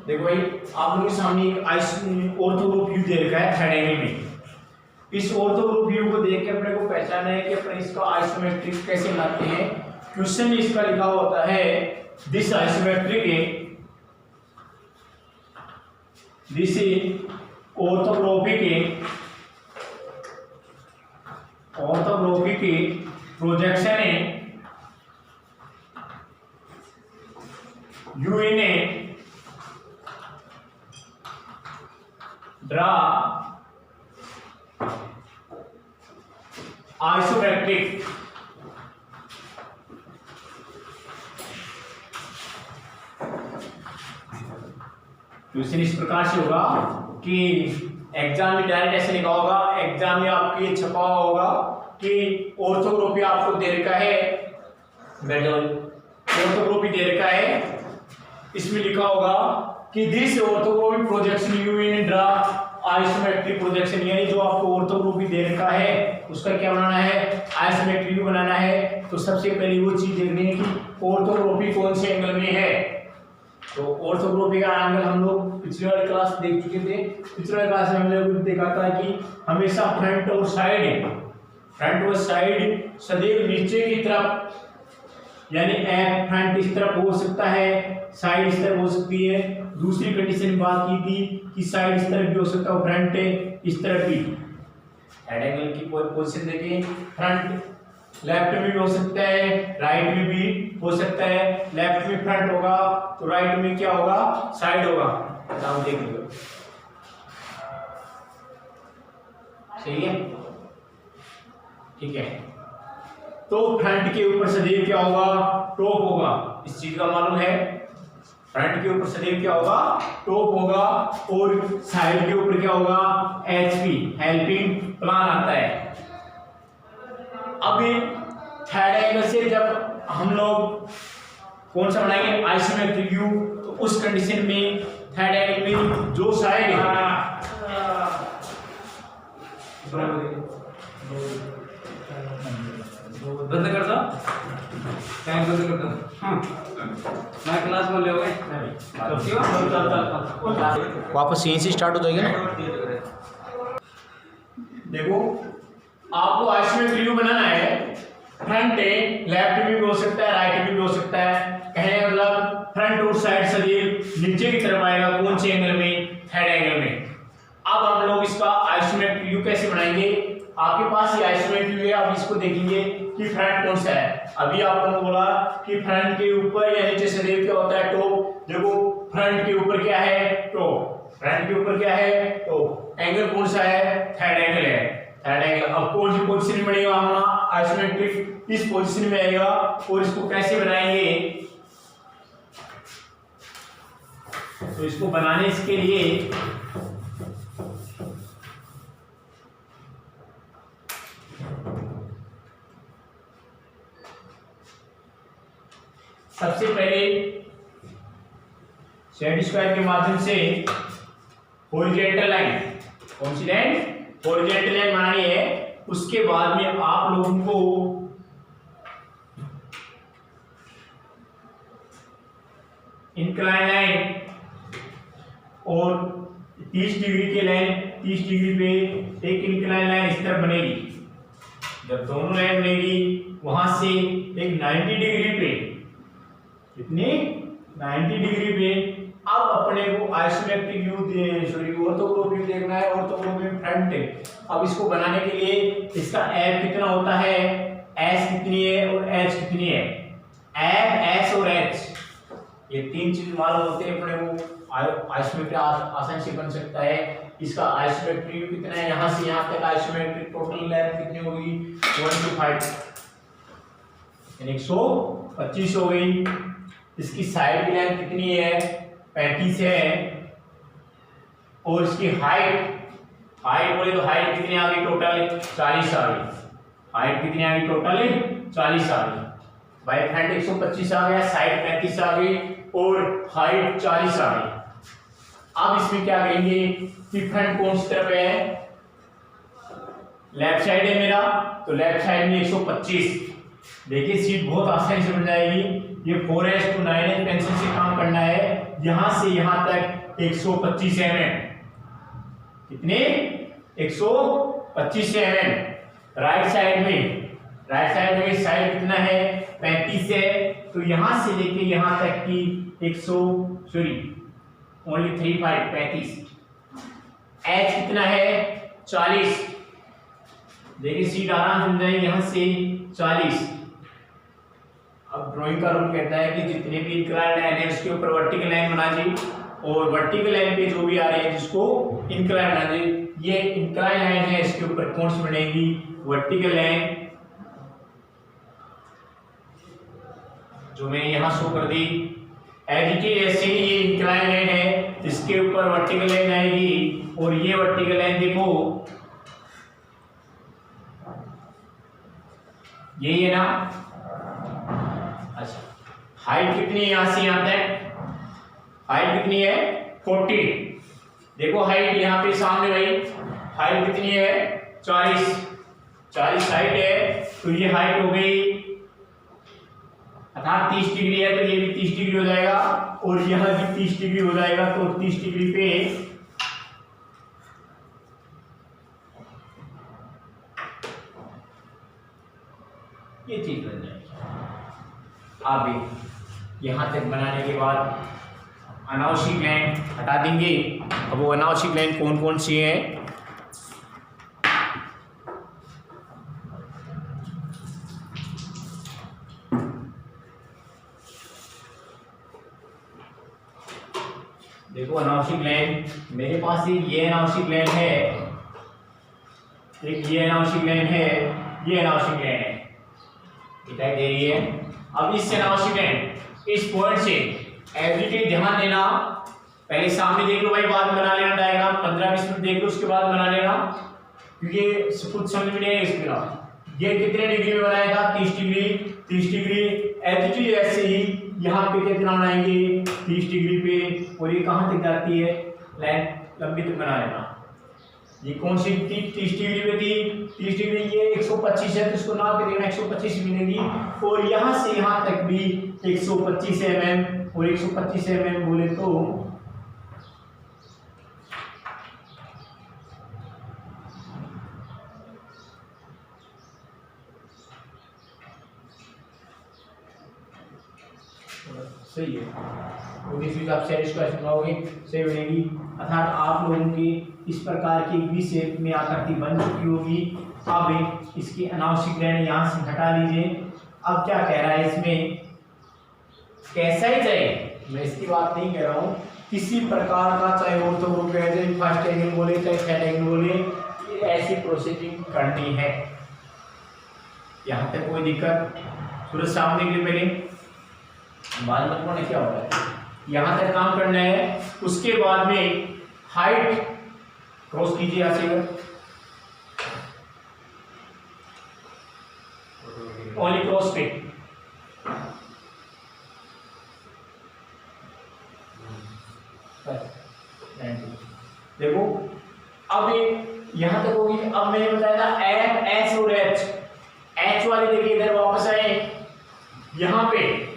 देखो भाई आप लोगों के सामने एक ऑर्थोग्राफ व्यू दे रखा है थर्ड एंगल में। इस ऑर्थोग्राफ व्यू को देख के अपने को पहचाना है कि अपने इसका आइसोमेट्रिक कैसे बनाते हैं। क्वेश्चन में इसका लिखा होता है this isometric this orthographic projection you in a draw isometric question इस प्रकार से होगा कि एग्जाम में डायरेक्ट ऐसे लिखा होगा, एग्जाम में आपके ये छपा होगा कि ऑर्थोग्राफी आपको दे रखा है, ऑर्थोग्राफी दे रखा है, इसमें लिखा होगा कि this orthographic projection you in draw isometric projection, यानी जो आपको ऑर्थोग्राफी दे रखा है उसका क्या बनाना है, आइसोमेट्रिक व्यू बनाना है। तो सबसे पहले वो चीज देखनी है कि ऑर्थोग्राफी कौन से एंगल में है। तो ऑर्थोग्राफी का एंगल हम लोग पिछले वाली क्लास देख चुके थे। पिछले वाली क्लास में हम लोग देखा था कि हमेशा फ्रंट और साइड सदैव नीचे की तरफ, यानी फ्रंट इस तरफ हो सकता है, साइड इस तरफ हो सकती है। दूसरी कंडीशन में बात की थी कि साइड इस तरफ भी हो सकता है, फ्रंट इस तरफ भी। हेड एंगल की पोजीशन देखिए, फ्रंट लेफ्ट में भी हो सकता है, राइट में भी हो सकता है। लेफ्ट में फ्रंट होगा तो राइट में क्या होगा, साइड होगा। नाम देख लो, सही है, ठीक है। तो फ्रंट के ऊपर सदैव क्या होगा, टॉप होगा, इस चीज का मालूम है। फ्रंट के ऊपर सदैव क्या होगा, टॉप होगा, और साइड के ऊपर क्या होगा, एचपी हेल्पिंग प्लान आता है। अभी थर्ड एंगल से जब हम लोग कौन सा बनाएंगे, आइसोमेट्रिक व्यू, तो उस कंडीशन में थर्ड एंगल में जो साइड बंद कर दो, टाइम बंद कर दो। हाँ मैं क्लास में ले गए, वापस यहीं से स्टार्ट हो जाएगा ना। देखो आपको आइसोमेट्रिक व्यू बनाना है, फ्रंट है, लेफ्ट में भी हो सकता है, राइट में भी हो सकता है। कहने मतलब फ्रंट और साइड सदैव नीचे की तरफ आएगा, कौन से एंगल में, थर्ड एंगल में। अब हम लोग इसका आइसोमेट्रिक व्यू कैसे बनाएंगे। आपके पास ये आइसोमेट्रिक व्यू है, आप इसको देखेंगे कि फ्रंट कौन सा है। अभी आपको बोला कि फ्रंट के ऊपर या नीचे सदैव क्या होता है, टॉप। देखो फ्रंट के ऊपर क्या है, टॉप। फ्रंट के ऊपर क्या है, टॉप। एंगल कौन सा है, थर्ड एंगल है, थर्ड एंगल। अब कौन सी पोजीशन में बनेगा हमारा आइसोमेट्रिक, इस पोजीशन में आएगा। और इसको कैसे बनाएंगे, तो इसको बनाने के लिए सबसे पहले सेट स्क्वायर के माध्यम से हॉरिजॉन्टल लाइन, कौन सी लाइन, हॉरिजॉन्टल लाइन बनानी है। उसके बाद में आप लोगों को इंक्लाइन लाइन और 30 डिग्री के लाइन, 30 डिग्री पे एक इंक्लाइन लाइन इस तरफ बनेगी। जब दोनों लाइन बनेगी वहां से एक 90 डिग्री पे, कितनी 90 डिग्री पे। अब अपने को आइसोमेट्रिक व्यू ऑर्थोग्राफिक व्यू देखना है, ऑर्थोग्राफिक फ्रंट है। अब इसको बनाने के लिए इसका एफ कितना होता है, एस कितनी है और एच कितनी है। एफ, एस और एच, ये तीन चीज मालूम होते हैं अपने को, आइसोमेट्रिक आसानी से बन सकता है। इसका आइसोमेट्रिक व्यू कितना है, यहाँ से यहाँ तक आइसोमेट्रिक टोटल लेंथ कितनी होगी, 125 यानी 125 हो गई। इसकी साइड की लेंथ कितनी है, 35 है। और इसकी हाइट बोले तो हाइट कितनी आ गई, टोटल 40 आ गई। हाइट कितनी आ गई, टोटल 40 आ गई। बाई फ्रंट 125 आ गया, साइड 35 आ गई और हाइट 40 आ गई। अब इसमें क्या करेंगे कि फ्रंट कौन सी तरफ है, लेफ्ट साइड है मेरा, तो लेफ्ट साइड में 125। देखिए सीट बहुत आसानी से बन जाएगी। ये 4s to 9s पेंसिल से काम करना है। यहां से यहां तक 125 mm। कितने? 125 mm। राइट साइड में साइड कितना है? 35 है। तो यहां से लेके यहां तक की 35। एच कितना है? 40। देखिए सीट आराम से मिल जाएगी यहां से 40। अब ड्राइंग का रूल कहता है कि जितने भी इंक्लाइन लाइन है उसके ऊपर वर्टिकल लाइन बना दी, और वर्टिकल लाइन पे जो भी आ रहे हैं जिसको इंक्लाइन बना दी। ये इंक्लाइन लाइन है, इसके ऊर कौन सी बनेगी? वर्टिकल लाइन, जो मैंने यहां शो कर दी। एडिटिव ऐसे ही ये इंक्लाइन लाइन है, इसके ऊपर वर्टिकल लाइन आएगी, और ये वर्टिकल लाइन देखो यही है ना। अच्छा, हाइट कितनी है यहां से यहां तक? हाइट कितनी है? 40। देखो हाइट यहां पे सामने भाई, हाइट कितनी है? 40 हाइट है। तो ये हाइट हो गई, अर्थात 30 डिग्री है, तो ये भी 30 डिग्री हो जाएगा, और यहां भी 30 डिग्री हो जाएगा। तो 30 डिग्री पे ये चीज बन जाएगी। अब यहां तक बनाने के बाद अनावश्यक लाइन हटा देंगे। अब वो अनावश्यक लाइन कौन कौन सी है? देखो अनावश्यक लाइन मेरे पास ये अनावश्यक लाइन है, एक ये अनावश्यक लाइन है, ये अनावश्यक लाइन है, दिखाई दे रही है। अब इससे अनावश्यक लाइन इस पॉइंट से एवरीडे ध्यान देना, पहले सामने देख लो भाई, बाद में बना लेना डायग्राम, 15-20 मिनट देख लो उसके बाद बना लेना, क्योंकि कुछ समझ में नहीं है इसके ना। ये कितने डिग्री में बनाया था? 30 डिग्री। एवरीडे ऐसे ही यहाँ पे कितना बनाएंगे? 30 डिग्री पे, और ये कहाँ तक जाती है लाइन? लंबी तक बना लेना। ये कौन सी 30 डिग्री पे थी? 30 डिग्री, ये 125 है, तो इसको नाप के देखना 125 मिलेगी, और यहाँ से यहाँ तक भी 125 mm, और 125 mm बोले तो सही है। तो इस हिसाब से इसको ऐसे बनाओगे सही बनेगी। अर्थात आप लोगों की इस प्रकार की वी शेप में आकृति बन चुकी होगी। अब इसकी अनावश्यक लाइन यहाँ से हटा लीजिए। अब क्या कह रहा है इसमें? कैसा ही चाहे, मैं इसकी बात नहीं कह रहा हूँ, किसी प्रकार का, चाहे ऑर्थोग्राफी चाहे फर्स्ट एंगल बोले चाहे थर्ड एंगल बोले, ये ऐसी प्रोसीडिंग करनी है। यहाँ तक कोई दिक्कत? सूरज सामने के लिए पहले बाल मत पड़ने क्या होता है, यहाँ तक काम करना है। उसके बाद में हाइट क्रॉस कीजिए यहाँ से, ओनली क्रॉस पे, देखो अब यहां तक होगी। अब मैंने बताया था एफ, एस और एच वाले देखिए इधर वापस आए, यहां पे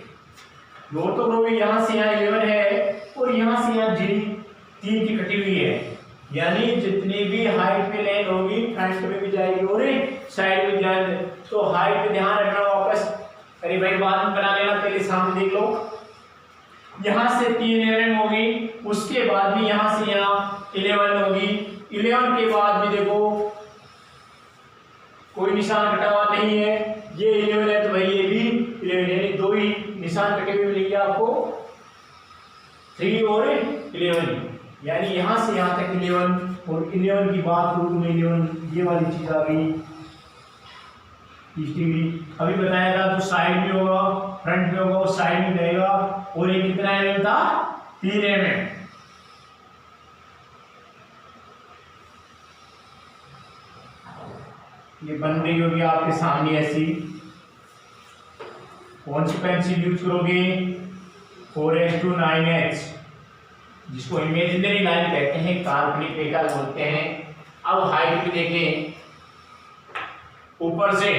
ऑर्थोग्राफी यहां से यहां 11 है, और यहां से यहां जी 3 की कटी हुई है, यानी जितनी भी हाइट पे लाइन होगी फ्रंट में भी जाएगी और साइड में जाएगी। तो हाइट पे ध्यान रखना वापस, अरे भाई बाद में बना लेना, पहले सामने देख लो। यहां से 3 mm होगी, उसके बाद भी यहां से यहां 11 होगी। 11 के बाद भी देखो कोई निशान कटा हुआ नहीं है, ये 11 है तो भाई ये भी 11, यानी 2 ही निशान कटे हुए मिलेंगे आपको, 3 और 11, यानी यहां से यहां तक 11। और 11 की बात करूं तो 11 ये वाली चीज आ गई 30 डिग्री। अभी बताया था जो साइड में होगा फ्रंट में होगा वो साइड में रहेगा, और ये कितना mm था? 3 mm। ये बन रही होगी आपके सामने ऐसी। कौन सी पेंसिल यूज करोगे? 4:9H, जिसको इमेजिनरी लाइन कहते हैं, काल्पनिक रेखा बोलते हैं। अब हाइट भी देखें, ऊपर से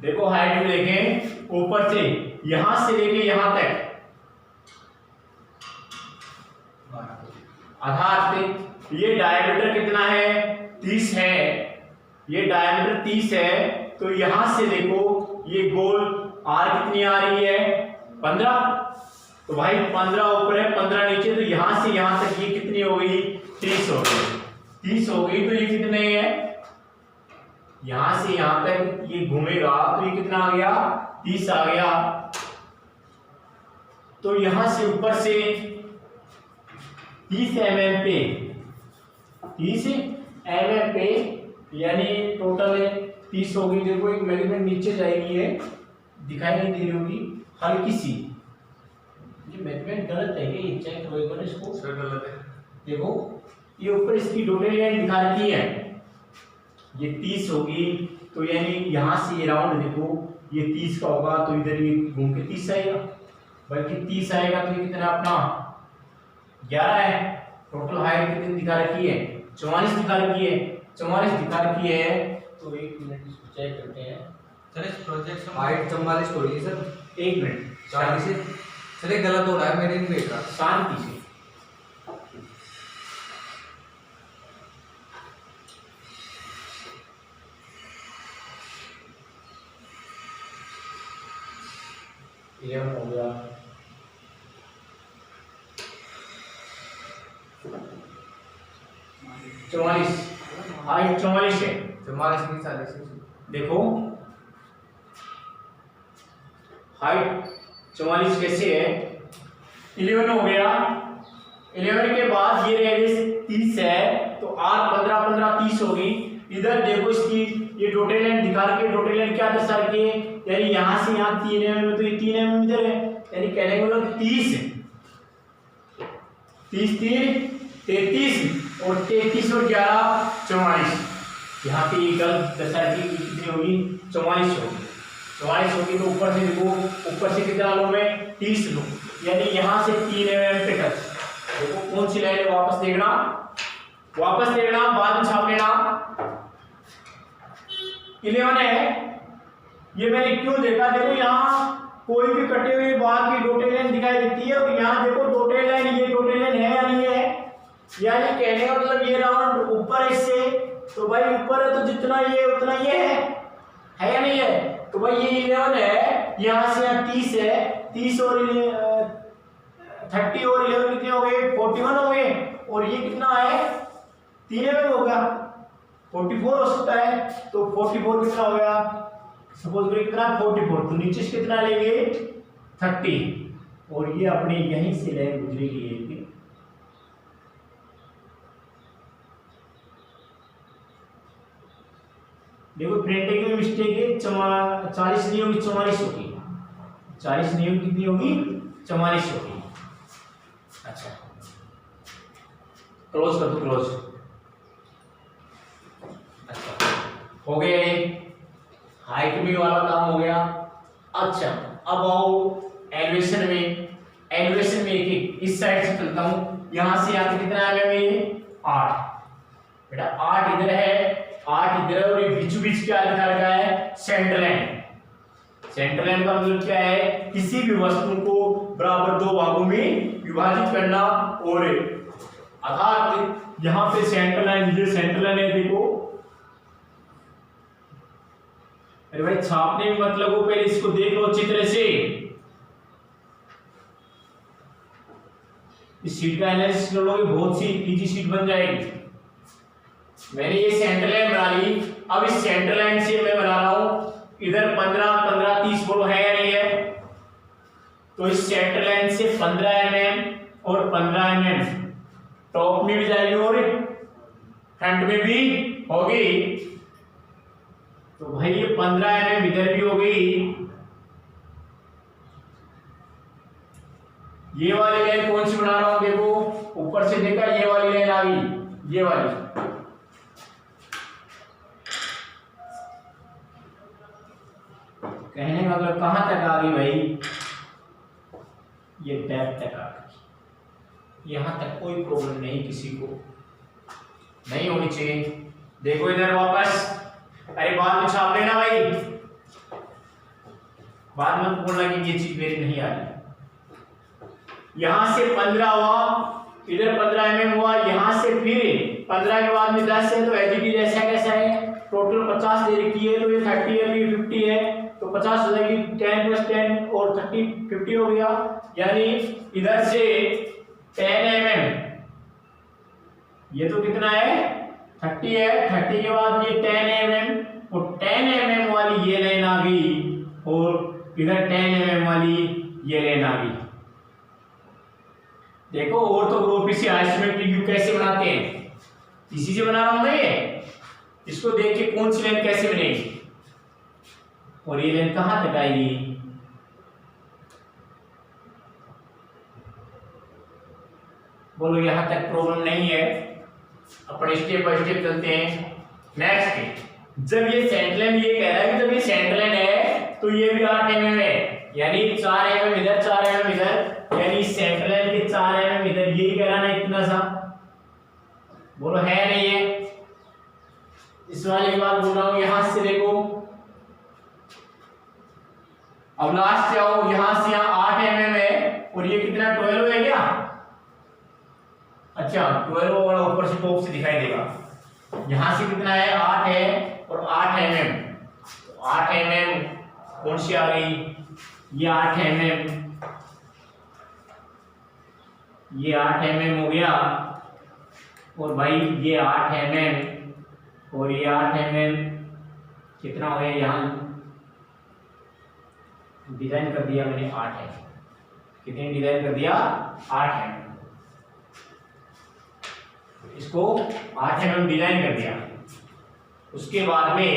देखो, हाइट भी देखें ऊपर से, यहां से लेके यहां तक आधार पे ये डायमीटर कितना है 30 है, ये डायमीटर 30 है, तो यहां से देखो ये गोल आर कितनी आ रही है 15, तो भाई 15 ऊपर है 15 नीचे, तो यहां से यहां तक ये कितनी हो गई 30 हो गई, 30 हो गई, तो ये कितने है यहां से यहां तक ये घूमेगा तो ये कितना आ गया 30 आ गया, तो यहां से ऊपर से 30 mm पे 30 mm पे यानी टोटल 30 होगी। देखो एक मेजरमेंट नीचे जाएगी है दिखाई नहीं दे रही होगी हल्की सी, ये मेजरमेंट गलत है क्या, ये चेक करो एक बार इसको, सर गलत है। देखो ये ऊपर इसकी डोटेल लाइन दिखा रखी है, ये 30 होगी, तो यानी यहां से ये राउंड देखो ये 30 का होगा, तो इधर ये घूम के 30 आएगा, बल्कि 30 आएगा, तो ये कितना अपना 11 है। टोटल हाइट कितनी दिखा रखी है 44 दिखा रखी है, 44 दिखा रखी है, तो एक मिनट इसको चेक करते हैं सर। इस प्रोजेक्ट हाइट 44 थोड़ी है सर, एक मिनट 40 से सर ये गलत हो रहा है मेरे इन देख रहा शांति से। ये हो गया 44, हाइट 44 है, 44 नहीं 40 देखो हाइट 44 कैसे है 11 हो गया, 11 के बाद ये रेडियस 30 है, तो आर 15 15 30 होगी। इधर देखो इसकी ये डोटेल लाइन दिखा रखी है, डोटेल लाइन क्या दर्शा रखी है, यानी यहां से यहां 3 mm, तो ये 3 mm इधर है, यानी कहने का मतलब 30 30 3 33 और 33 और 11 44, यहाँ पे ये गलत दर्शा रखी है, कितनी होगी 44 होगी, 44 होगी, तो ऊपर से देखो ऊपर से कितना लो मैं 30 लो, यानी यहाँ से 3 mm पे टच। देखो कौन सी लाइन है, वापस देखना बाद में छाप लेना। 11 है, ये मैंने क्यों देखा, देखो यहाँ कोई भी कटे हुए बार की डोटेल लाइन दिखाई देती है, और यहाँ देखो डोटेल लाइन, ये डोटेल लाइन है या नहीं है, यानी कहने का मतलब ये राउंड ऊपर है इससे, तो भाई ऊपर है तो जितना ये उतना ये है या नहीं है, तो भाई ये 11 है, यहाँ से यहाँ 30 है, 30 और 30 और 11 कितने हो गए 41 हो गए, और ये कितना है 3 mm हो गया 44 हो सकता है, तो 44 कितना हो गया, सपोज करिए कितना 44, तो नीचे से कितना लेंगे 30, और ये अपने यहीं से लाइन गुजरेगी, देखो प्रिंटिंग में मिस्टेक है, 40 नहीं होगी 44 होगी, 40 नहीं होगी कितनी होगी 44 होगी। अच्छा क्लोज कर दो, क्लोज। अच्छा हो गया ये हाइट भी वाला काम हो गया। अच्छा अब आओ एलिवेशन में, एलिवेशन में एक इस साइड से चलता हूं, यहां से यहां तक कितना आ गया मेरे 8, बेटा 8 इधर है 8 इधर है, और ये बीच बीच क्या दिखा रखा है सेंटर लाइन। सेंटर लाइन का मतलब क्या है, किसी भी वस्तु को बराबर 2 भागों में विभाजित करना, और आधार यहां पे सेंटर लाइन, ये सेंटर लाइन है देखो, अरे भाई छापने में मतलब वो पहले इसको देख लो चित्र से, इस शीट का एनालिसिस कर लोगे बहुत सी इजी शीट बन जाएगी। मैंने ये सेंटर लाइन बना ली, अब इस सेंटर लाइन से मैं बना रहा हूं इधर 15 15 30 बोलो है या नहीं है, तो इस सेंटर लाइन से 15 mm और 15 mm टॉप में भी जाएगी और फ्रंट में भी होगी, तो भाई ये 15 mm इधर भी हो गई, ये वाली लाइन कौन सी बना रहा हूं देखो, ऊपर से देखा ये वाली लाइन आ गई, ये वाली, कहने का मतलब कहां तक आ गई भाई, ये डेप्थ तक आ गई, यहां तक कोई प्रॉब्लम नहीं, किसी को नहीं होनी चाहिए। देखो इधर वापस, अरे बाद में छाप लेना भाई, बाद में बोलना कि ये चीज मेरी नहीं आ रही। यहां से 15 हुआ, इधर 15 mm हुआ, यहाँ से फिर 15 के बाद में 10 है तो एजीटी जैसा कैसा है, टोटल 50 दे रखी है तो ये 30 है, ये 50 है तो 50 हो जाएगी, 10 + 10 और 30 50 हो गया। यानी इधर से 10 mm, ये तो कितना है 30 है, 30 के बाद ये 10 mm और 10 mm वाली ये लाइन आ गई और इधर 10 mm वाली ये लाइन आ गई। देखो और तो ग्रुप इसी आइसोमेट्रिक व्यू कैसे बनाते हैं, इसी से बना रहा हूं ना ये, इसको देख के कौन सी लाइन कैसे बनेगी और ये लाइन कहां तक आएगी। बोलो यहां तक प्रॉब्लम नहीं है, अपन स्टेप बाय स्टेप चलते हैं। नेक्स्ट, जब ये सेंटर लाइन ये कह रहा है कि जब ये सेंटर लाइन है तो ये भी 8 mm है, यानी 4 mm इधर 4 mm इधर, यानी सेंटर लाइन के 4 mm इधर, यही कह रहा ना इतना सा। बोलो है नहीं है, इस वाली बात बोल रहा हूं। यहां से देखो, अब लास्ट जाओ, यहां से यहां 8 mm है और ये कितना 12 है क्या, अच्छा 12 वाला ऊपर से टॉप से दिखाई देगा। यहां से कितना है 8 है और 8 mm, 8 mm कौन सी आ गई, ये 8 mm, ये 8 mm हो गया और भाई ये 8 mm और ये 8 mm कितना हो गया, यहां डिजाइन कर दिया मैंने 8 है, कितने डिजाइन कर दिया 8 है, इसको 8 mm डिजाइन कर दिया। उसके बाद में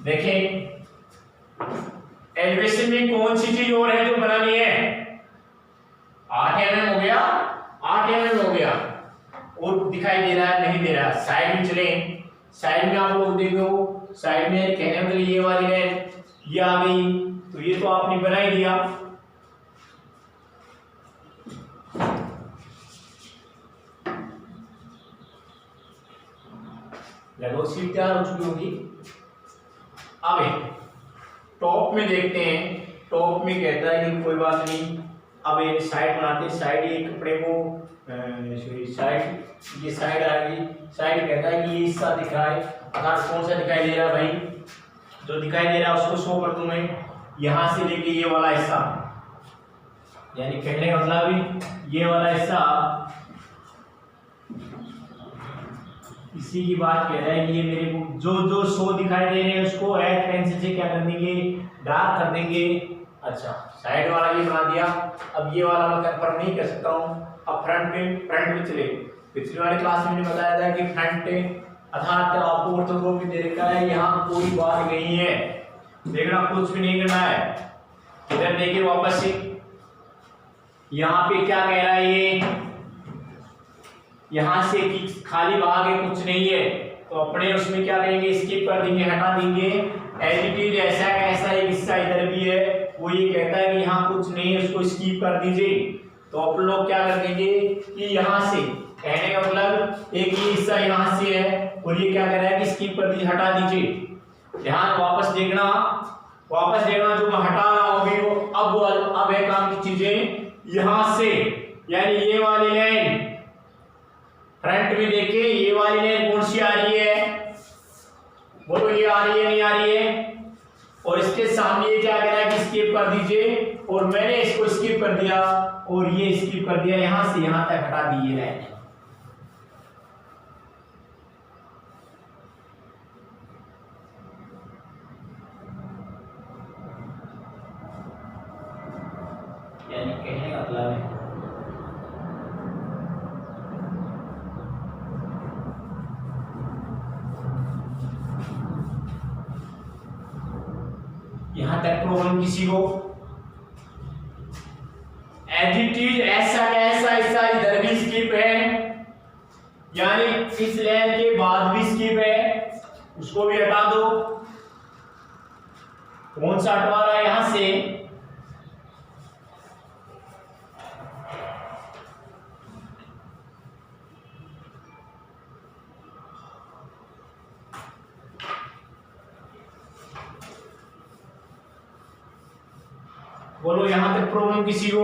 देखें एलिवेशन में कौन सी चीज और है जो बनानी है, 8 mm हो गया, 8 mm हो गया और दिखाई दे रहा है नहीं दे रहा। साइड में चले, साइड में आप लोग देखो, साइड में कहने के लिए ये वाली लाइन ये आ गई तो ये तो आपने बना ही दिया। लगभग सीट तैयार हो चुकी होगी। अब टॉप में देखते हैं, टॉप में कहता है कि कोई बात नहीं, अब एक साइड बनाते हैं, साइड ये कपड़े को साइड, ये साइड आ गई, साइड कहता है कि ये हिस्सा दिखाए, अर्थात कौन सा दिखाई दे रहा है भाई, जो दिखाई दे रहा है उसको शो कर दूं मैं, यहां से लेके ये वाला हिस्सा, यानी कहने का मतलब ये वाला हिस्सा, इसी की बात कह रहा है कि ये मेरे को जो जो शो दिखाई दे रहे हैं उसको एज पेंसिल से क्या कर देंगे, डार्क कर देंगे। अच्छा साइड वाला ये बना दिया। अब ये वाला मैं कंफर्म नहीं कर सकता हूँ। अब फ्रंट में चले, पिछली वाली क्लास में मैंने बताया था कि फ्रंट अर्थात आपको ऑर्थोग्राफी दे रखा है, यहाँ कोई बात नहीं है, देखना कुछ भी नहीं करना है। इधर देखिए वापस से, यहाँ पे क्या कह रहा है ये, यहाँ से खाली भाग है, कुछ नहीं है, तो अपने उसमें क्या करेंगे, स्किप कर देंगे, हटा देंगे। एडिटिव ऐसा का ऐसा एक हिस्सा इधर भी है, वो ये कहता है कि यहाँ कुछ नहीं है, उसको स्किप कर दीजिए। तो आप लोग क्या कर देंगे कि यहाँ से, कहने का मतलब एक ये हिस्सा यहाँ से है और ये क्या कह रहा है कि स्किप कर दीजिए, हटा दीजिए। ध्यान वापस देखना जो मैं हटा रहा हूँ अभी वो अब है काम की चीजें यहाँ से, यानी ये वाली लाइन फ्रंट में देखे, ये वाली लाइन कौन सी आ रही है, बोलो ये आ रही है नहीं आ रही है, और इसके सामने ये क्या कह रहा है कि स्किप कर दीजिए, और मैंने इसको स्किप कर दिया और ये स्किप कर दिया, यहां से यहां तक हटा दी ये लाइन। यानी कहने का मतलब है यहां तक प्रॉब्लम किसी को, एडिटिव ऐसा कैसा हिस्सा इधर भी स्किप है, यानी इस लाइन के बाद भी स्किप है, उसको भी हटा दो। कौन सा हटवा रहा है यहां से, बोलो यहां तक प्रॉब्लम किसी को।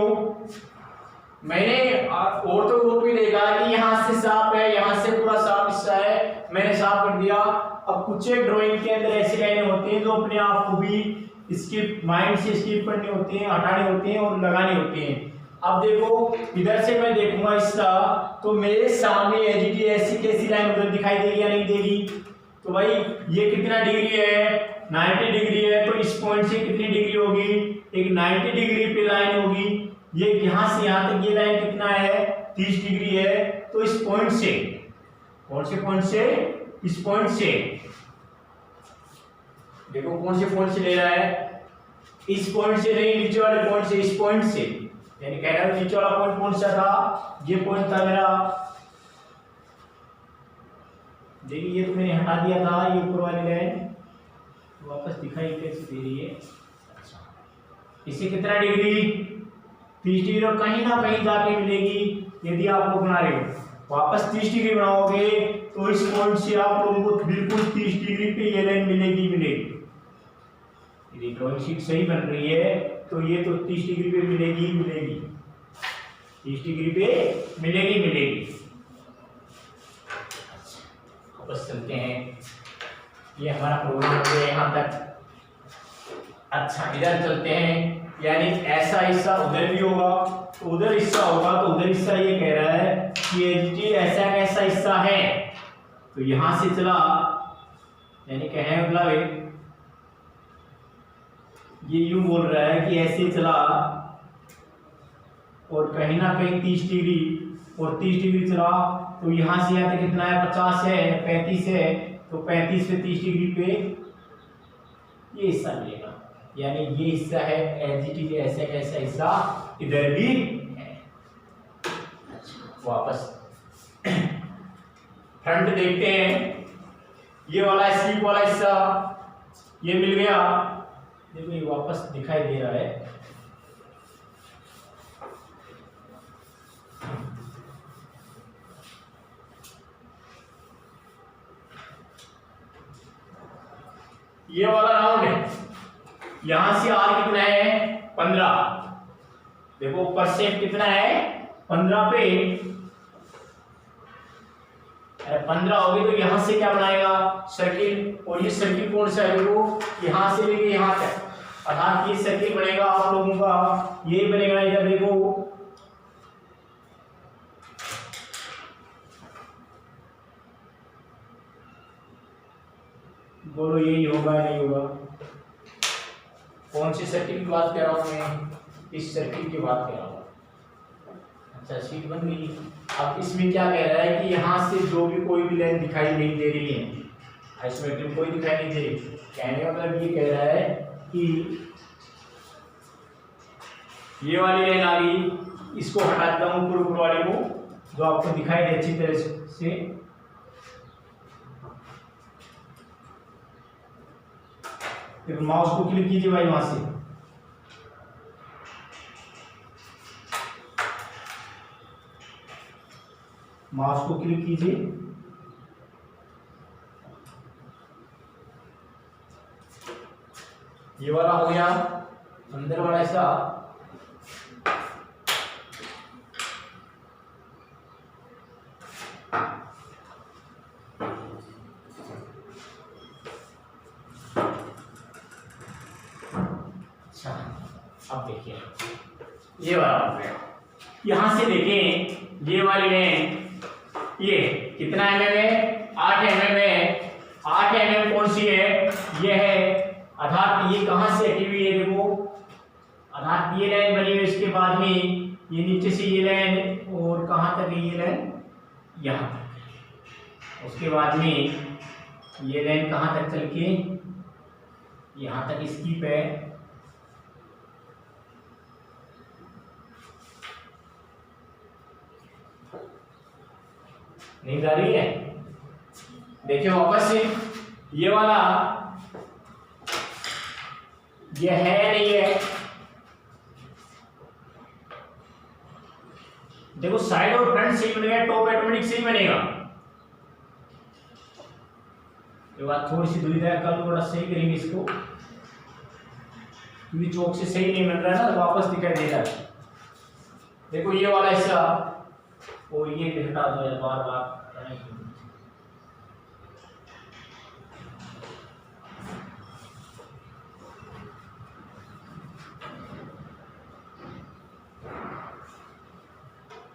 मैंने ऑर्थो को भी देखा कि यहाँ से साफ है, यहाँ से पूरा साफ हिस्सा है, मैंने साफ कर दिया। अब कुछ एक ड्राइंग के अंदर ऐसी लाइनें होती हैं जो अपने आप को भी स्किप, माइंड से स्किप करनी होती हैं, हटानी होती हैं और लगानी होती हैं। अब देखो इधर से मैं देखूंगा हिस्सा, तो मेरे सामने एजीटी ऐसी कैसी लाइन उधर दिखाई देगी या नहीं देगी? तो भाई ये कितना डिग्री है? 90 डिग्री है, तो इस पॉइंट से कितनी डिग्री होगी? एक 90 डिग्री पे लाइन होगी। ये यहाँ से यहाँ तक ये लाइन कितना है? 30 डिग्री है। तो इस पॉइंट से, कौन से पॉइंट से? इस पॉइंट से, देखो कौन से पॉइंट से ले रहा है? इस पॉइंट से नहीं, नीचे वाले पॉइंट से, इस पॉइंट से। यानी कह रहा है नीचे वाला पॉइंट कौन सा था? ये पॉइंट था मेरा। देखिए ये तो मैंने हटा दिया था, ये ऊपर वाली लाइन वापस दिखाई कैसे दे रही है? अच्छा, इसे कितना डिग्री? 30 डिग्री, और कहीं ना कहीं जाके मिलेगी। यदि आप लोग बना रहे हो वापस 30 डिग्री बनाओगे तो इस पॉइंट से आप लोगों को बिल्कुल 30 डिग्री पे ये लाइन मिलेगी मिलेगी। यदि ड्राइंग शीट सही बन रही है तो ये तो 30 डिग्री पे मिलेगी मिलेगी, 30 डिग्री पे मिलेगी मिलेगी। वापस चलते हैं, ये हमारा प्रोग्राम हो गया यहाँ तक। अच्छा इधर चलते हैं, यानी ऐसा हिस्सा उधर भी होगा, तो उधर हिस्सा होगा, तो उधर हिस्सा ये कह रहा है कि ये ऐसा कैसा हिस्सा है, तो यहां से चला, यानी कहने मतलब ये यूं बोल रहा है कि ऐसे चला और कहीं ना कहीं 30 डिग्री और 30 डिग्री चला, तो यहाँ से यहाँ तक कितना है? 50 है, 35 है, तो 35 से 30 डिग्री पे ये हिस्सा मिलेगा। यानी ये हिस्सा है एलजीटी ऐसा कैसा हिस्सा इधर भी है। वापस फ्रंट देखते हैं, ये वाला स्लीप वाला हिस्सा ये मिल गया। देखो ये वापस दिखाई दे रहा है। ये वाला राउंड है, यहां से आर कितना है? 15। देखो ऊपर से कितना है? 15 पे 15 होगी, तो यहां से क्या बनाएगा? सर्किल। और ये सर्किल कौन सा है? देखो यहां से लेके यहां तक, अर्थात ये सर्किल बनेगा आप लोगों का, ये बनेगा। इधर देखो बोलो यही होगा नहीं होगा? कौन सी सर्किल की बात कर रहा हूं मैं? इस सर्किल की बात कर रहा हूं। अच्छा शीट बन गई। अब इसमें क्या कह रहा है कि यहाँ से जो भी कोई भी लाइन दिखाई नहीं दे रही है, आइसोमेट्रिक कोई दिखाई नहीं दे रही। कहने का मतलब ये कह रहा है कि ये वाली लाइन आ गई, इसको हटा देता हूँ ऊपर वाले को, जो आपको दिखाई दे अच्छी तरह से। फिर माउस को क्लिक कीजिए भाई वहां से, माउस को क्लिक कीजिए। ये वाला हो गया अंदर वाला ऐसा। अच्छा अब देखिए ये वाला हो गया। यहां से देखें ये वाली लाइन, ये कितना mm है? 8 mm है। 8 mm कौन सी है? ये है। अर्थात ये कहां से हटी हुई है? देखो अर्थात ये लाइन बनी हुई, इसके बाद में ये नीचे से ये लाइन, और कहां तक है ये लाइन? यहां तक। उसके बाद में ये लाइन कहां तक चल के यहां तक स्किप है। नींद आ रही है? देखिए वापस से ये वाला ये है नहीं है? देखो साइड और फ्रंट सही बनेगा, टॉप ऑटोमेटिक सही बनेगा। ये बात थोड़ी सी दुविधा है, कल थोड़ा सही करेंगे इसको, क्योंकि चौक से सही नहीं बन रहा है ना, तो वापस दिखाई दे रहा है। देखो ये वाला हिस्सा और ये हटा दो यार, बार बार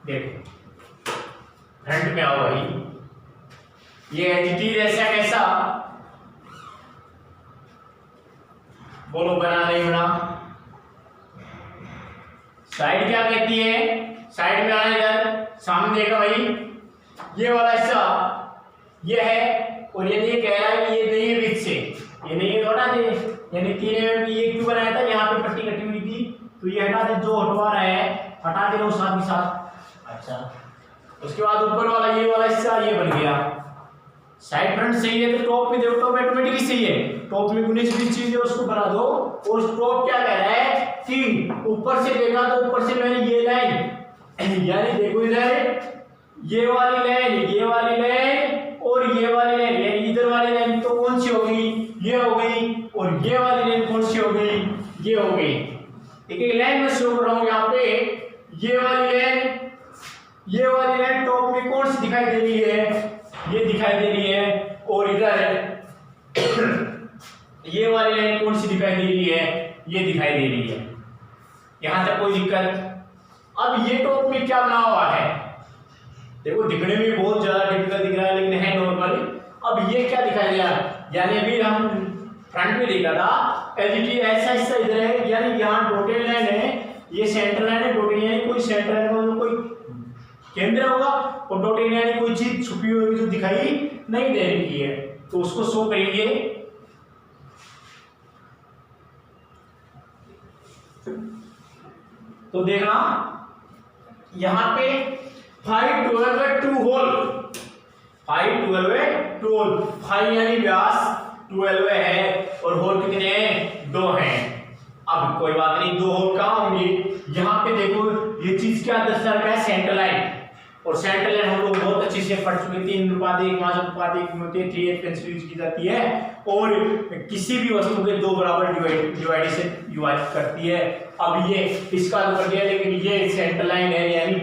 देखो फ्रंट में आओ भाई, ये एंटिटी ऐसा कैसा, बोलो बना नहीं बना। साइड क्या कहती है, साइड में आना इधर, सामने देखा भाई, ये वाला हिस्सा ये है, और ये कह रहा है कि ये नहीं है बीच से, ये नहीं है तो हटा दे, यानी 3 mm की ये क्यों बनाया था, यहाँ पे पट्टी कटी हुई थी तो ये हटा दे, जो हटवा रहा है हटा दे लो साथ ही साथ। अच्छा, उसके बाद ऊपर वाला ये वाला हिस्सा ये बन गया, साइड फ्रंट सही है तो टॉप में देखो, टॉप ऑटोमेटिकली सही है, टॉप में 19-20 चीज है उसको बना दो। और टॉप क्या कह रहा है 3, ऊपर से देखा तो ऊपर से मैंने ये लाइन यानी देखो इधर ये वाली लाइन, ये वाली लाइन और ये वाली लाइन, यानी इधर वाली लाइन तो कौन सी हो गई, ये हो गई, और ये वाली लाइन कौन सी हो गई, ये हो गई। एक लाइन में शो कर रहा हूं यहाँ पे, ये वाली लाइन, ये वाली लाइन टॉप में कौन सी दिखाई दे रही है, ये दिखाई दे रही है, और इधर ये वाली लाइन कौन सी दिखाई दे रही है, ये दिखाई दे रही है। यहां तक कोई दिक्कत। अब ये टॉप में क्या बना हुआ है, देखो दिखने में बहुत ज्यादा डिफिकल्ट दिख रहा है लेकिन है नॉर्मल। अब ये क्या दिखाई दे रहा है, यानी अभी हम फ्रंट में देखा था एलजीडी ऐसा हिस्सा इधर है, यानी यहाँ डॉटेड लाइन है, ये सेंटर लाइन है, डॉटेड यानी कोई सेंटर लाइन में कोई केंद्र होगा, और डॉटेड यानी कोई चीज छुपी हुई जो दिखाई नहीं दे रही है, तो उसको शो करेंगे। तो देखना यहां पे 5 12 है 2 होल, 5 12 है 2 होल, 5 यानी व्यास, 12 है और होल कितने हैं, 2 हैं। अब कोई बात नहीं, 2 होल कहां होंगे, यहां पे देखो ये चीज क्या दर्शा रखा है, सेंटर लाइन, और सेंटर लाइन हम लोग बहुत अच्छे से पढ़ चुके, 3:1 5:1 में होती है, 3 पेंसिल यूज की जाती है, और किसी भी वस्तु के 2 बराबर डिवाइड से विभाजित करती है। अब ये इसका तो कर दिया, लेकिन ये सेंटर लाइन है, यानी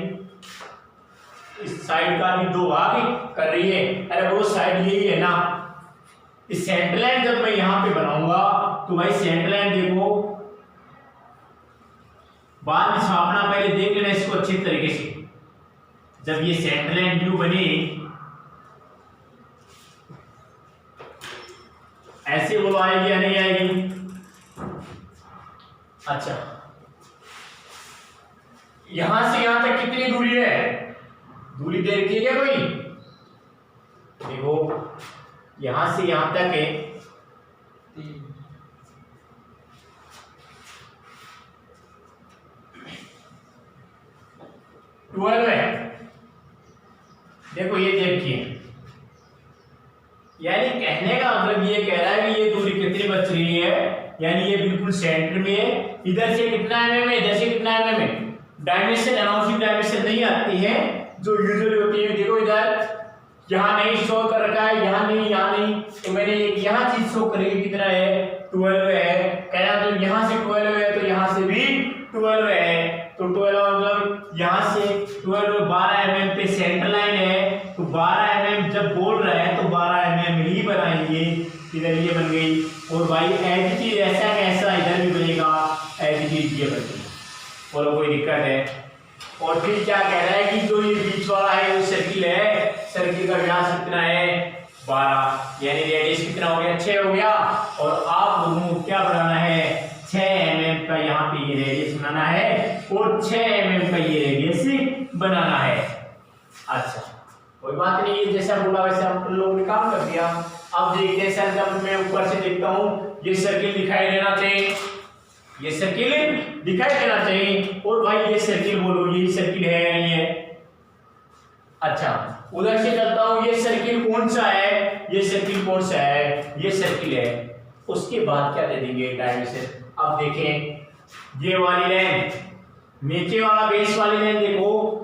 इस साइड का भी 2 भाग कर रही है, अरे वो साइड यही है ना। इस सेंटर लाइन जब मैं यहां पे बनाऊंगा तो भाई सेंटर लाइन देखो, बाद में छापना, पहले देख लेना इसको अच्छी तरीके से। जब ये सेंटर लाइन ड्यू बनी ऐसे वो आएगी या नहीं आएगी, अच्छा यहां से यहां तक कितनी दूरी है, दूरी दे रखी है क्या कोई, देखो यहां से यहां तक है 12 है, देखो ये देखिए, यानी कहने का मतलब ये कह रहा है कि ये दूरी कितनी बच रही है, यानी ये बिल्कुल सेंटर में है, इधर से कितना mm है, इधर से कितना mm है, डायमेंशन अनाउंसिंग डायमेंशन नहीं आती है जो यूजुअली होती है, देखो इधर यहाँ नहीं शो कर रखा है, यहाँ नहीं, तो मैंने एक यहाँ चीज शो करेगी कितना है, 12 है, कहना तो यहाँ से 12 है तो यहाँ से भी 12 है, तो 12 मतलब यहाँ से 12 mm पे सेंटर लाइन है, तो 12 mm जब बोल रहा है तो 12 mm ही बनाएंगे, इधर ये बन गई, और भाई एज चीज ऐसा कैसा इधर भी बनेगा, एज चीज ये बनेगी, बोलो कोई दिक्कत है। और फिर क्या कह रहा है कि जो ये बीच वाला है वो सर्किल है, सर्किल का व्यास कितना है 12, यानी रेडियस कितना हो गया 6 हो गया, और आप लोगों को क्या बनाना है 6 mm का यहाँ पे ये रेडियस बनाना है, और 6 mm का ये रेडियस बनाना है। अच्छा कोई बात नहीं, जैसा बोला वैसे हम लोगों ने काम कर दिया। अब देखते हैं सर, जब मैं ऊपर से देखता हूँ ये सर्किल दिखाई देना चाहिए, ये सर्किल दिखाई देना चाहिए, और भाई ये सर्किल बोलो ये सर्किल है या नहीं है। अच्छा उधर से चलता हूं, ये सर्किल कौन सा है, ये सर्किल कौन सा है, ये सर्किल है, उसके बाद क्या दे देंगे डायमेंशन। अब देखें ये वाली लाइन, नीचे वाला बेस वाली लाइन देखो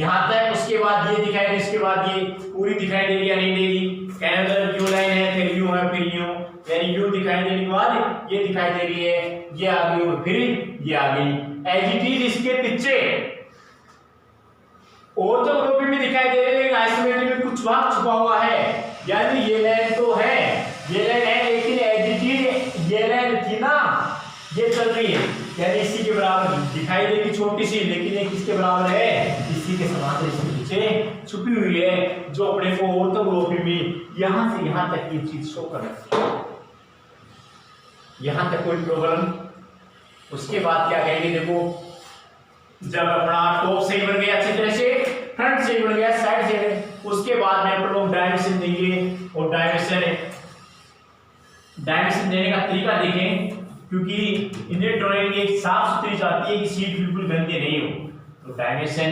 यहां तक, उसके बाद ये दिखाई दे, इसके बाद ये पूरी दिखाई देगी या नहीं देगी, कहने मतलब यू लाइन है, फिर यू है, फिर यू, यानी यू दिखाई देने के बाद ये दिखाई दे रही है, ये आ गई और फिर ये आ गई, एज इट इज इसके पीछे ऑर्थोग्राफी में दिखाई दे रही है, लेकिन आइसोमेट्री में कुछ भाग छुपा हुआ है। यानी ये लाइन तो है, ये लाइन है, लेकिन एज इट इज ये लाइन थी ना, ये चल रही है, यानी इसी के बराबर दिखाई देगी छोटी सी, लेकिन ये किसके बराबर है, इसी के समांतर इसके पीछे छुपी हुई है, जो अपने को ऑर्थोग्राफी में यहां से यहां तक ये चीज शो कर रही है। यहां तक कोई प्रॉब्लम? उसके बाद क्या कहेंगे, देखो जब अपना टॉप सही बन गया, अच्छी तरह से फ्रंट सही बन गया, साइड से, उसके बाद में अपन लोग डायमेंशन देंगे, और डायमेंशन देने का तरीका देखें, क्योंकि इंडियन ड्राइंग एक साफ सुथरी चाहती है कि सीट बिल्कुल गंदे नहीं हो। तो डायमेंशन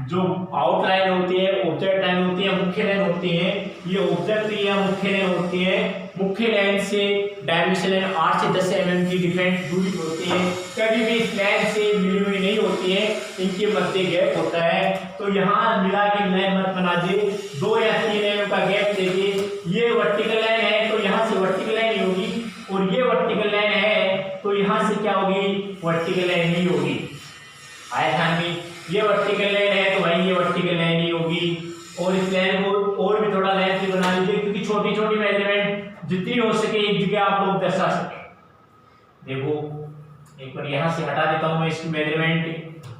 जो आउटलाइन होती है, ऑब्जेक्ट लाइन होती है, मुख्य लाइन होती है, ये ऑब्जेक्ट या मुख्य लाइन होती है। मुख्य लाइन से डायमेंशन लाइन 8 से 10 mm की डिफरेंट दूरी होती है, कभी भी इस लाइन से मिली हुई नहीं होती है, इनके मध्य गैप होता है। तो यहाँ मिला के लाइन मत बना दे, 2 या 3 mm का गैप देके, ये वर्टिकल लाइन है तो यहाँ से वर्टिकल लाइन ही होगी, और ये वर्टिकल लाइन है तो यहाँ से क्या होगी, वर्टिकल लाइन ही होगी। आया ध्यान में, ये वर्टिकल लाइन है तो भाई ये वर्टिकल लाइन ही होगी। और इस लाइन को और भी थोड़ा लाइन से बना लीजिए, क्योंकि छोटी छोटी मेजरमेंट जितनी हो सके एक जगह आप लोग दर्शा सके। देखो एक बार यहाँ से हटा देता हूँ मैं इसकी मेजरमेंट।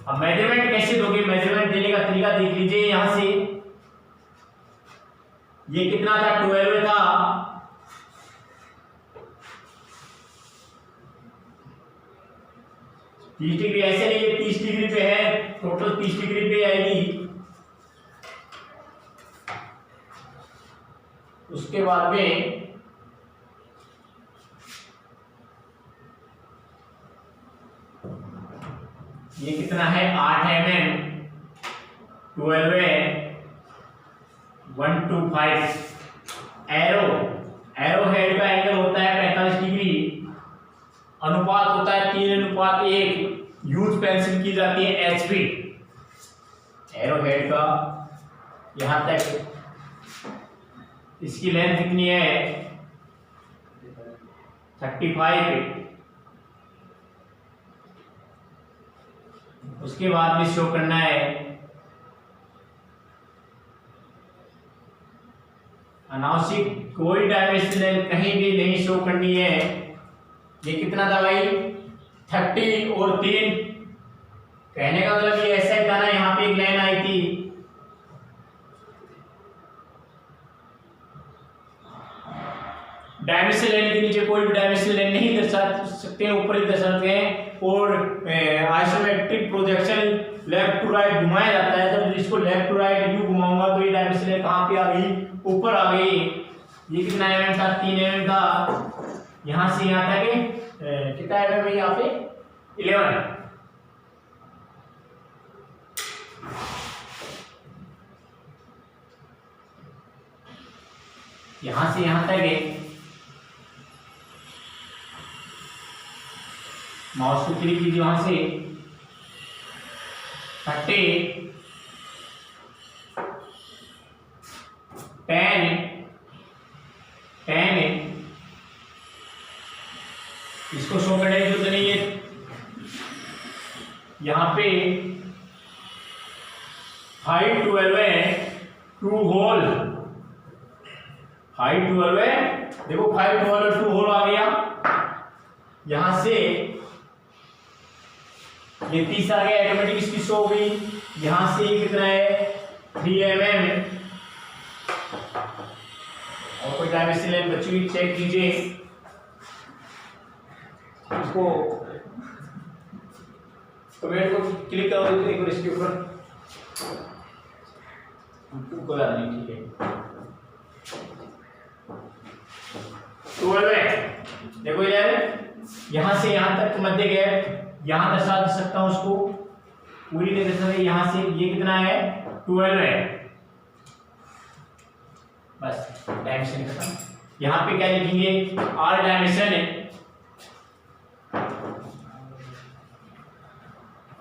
अब मेजरमेंट कैसे दोगे, मेजरमेंट देने का तरीका देख लीजिए। यहाँ से ये कितना था, 12 था, तीस डिग्री, ऐसे नहीं ये 30 डिग्री पे है, टोटल 30 डिग्री पे आएगी। उसके बाद में ये कितना है, 8 mm, 12 है, 1 to 5। एरो हेड का एंगल होता है 45 डिग्री, अनुपात होता है 3:1, यूज पेंसिल की जाती है HP। एरो हेड का यहां तक इसकी लेंथ कितनी है, 35। उसके बाद में शो करना है अनावश्यक कोई डायमेंशन कहीं भी नहीं शो करनी है। ये कितना था भाई, 30 और 3, कहने का मतलब ये ऐसा ही था ना, यहाँ पे एक लाइन आई थी, डायमेंशन लाइन के नीचे कोई भी डायमेंशन लाइन नहीं दर्शा सकते हैं, ऊपर ही दर्शा सकते हैं। और isometric projection left to right घुमाया जाता है, जब इसको लेफ्ट टू राइट यूं घुमाऊंगा तो ये डायमेंशन लाइन कहाँ पे आ गई, ऊपर आ गई। ये कितना mm था, 3 mm था, यहाँ से यहाँ तक कितना mm है, यहाँ पे 11। यहाँ से यहाँ तक है, माउस को क्लिक कीजिए, वहां से 30, 10 इसको शो करने की जरूरत नहीं है। यहाँ पे 5, 12 है, 2 होल, 5, 12 है, देखो 5, 12 2 होल आ गया। यहां से ये 30 आ गया, ऑटोमेटिक इसकी शो हो गई। यहां से ये कितना है, 3 mm। और कोई डायमेंशन लाइन बची हुई चेक कीजिए, इसको कमेंट को क्लिक करो, एक बार इसके ऊपर, कोई बात नहीं, ठीक है। 12 है, देखो यार, यहां से यहां तक मध्य गैप यहां दर्शा सकता हूं, उसको पूरी नहीं दर्शा सकते। यहां से ये कितना है, 12 है, बस डायमेंशन खत्म। यहां पे क्या लिखेंगे, R डायमेंशन है,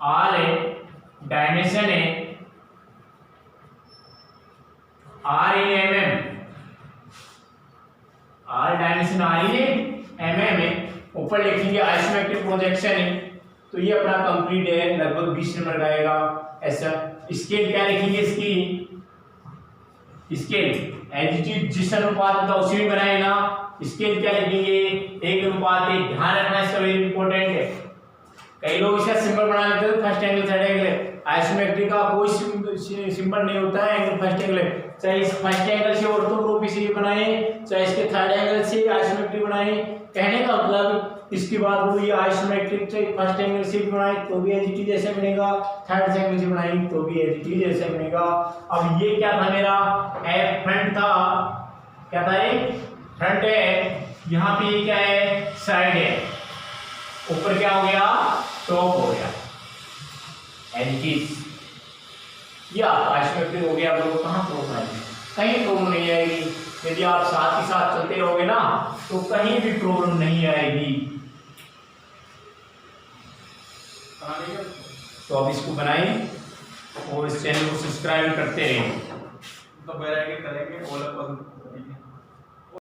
R डायमेंशन है, R in mm, R dimension R in mm है। ऊपर लिखेंगे आइसोमेट्रिक प्रोजेक्शन है, तो ये अपना कंप्लीट है, लगभग 20 नंबर का आएगा। ऐसा स्केल क्या लिखेंगे इसकी, स्केल जिस अनुपात में था उसी में बनाए ना, स्केल क्या लिखेंगे 1:1। ध्यान रखना इसका, वेरी इंपॉर्टेंट है। कई लोग इसका सिंबल बना लेते हैं, first angle third angle. Isometric का कोई सिंबल नहीं होता है, एंगल फर्स्ट एंगल है। चाहे इस फर्स्ट एंगल से ऑर्थोग्राफ इसीलिए बनाए, चाहे इसके थर्ड एंगल से आइसोमेट्रिक बनाए। कहने का मतलब इसकी बात हुई आइसोमेट्रिक से फर्स्ट एंगल से बनाए तो भी एज इट इज ऐसे बनेगा, थर्ड एंगल से बनाए तो भी एज इट इज ऐसे बनेगा। अब ये क्या था मेरा, एफ फ्रंट था, क्या था ये फ्रंट है, यहाँ पे ये क्या है साइड है, ऊपर क्या हो गया टॉप हो गया, एज इट इज। या आइसोमेट्रिक हो गया। आप लोग कहाँ प्रॉब्लम आएगी, कहीं प्रॉब्लम नहीं आएगी। यदि आप साथ ही साथ चलते रहोगे ना तो कहीं भी प्रॉब्लम नहीं आएगी। तो अब इसको बनाएं और इस चैनल को सब्सक्राइब करते रहें। तो बेल आइकन करेंगे, ऑल पर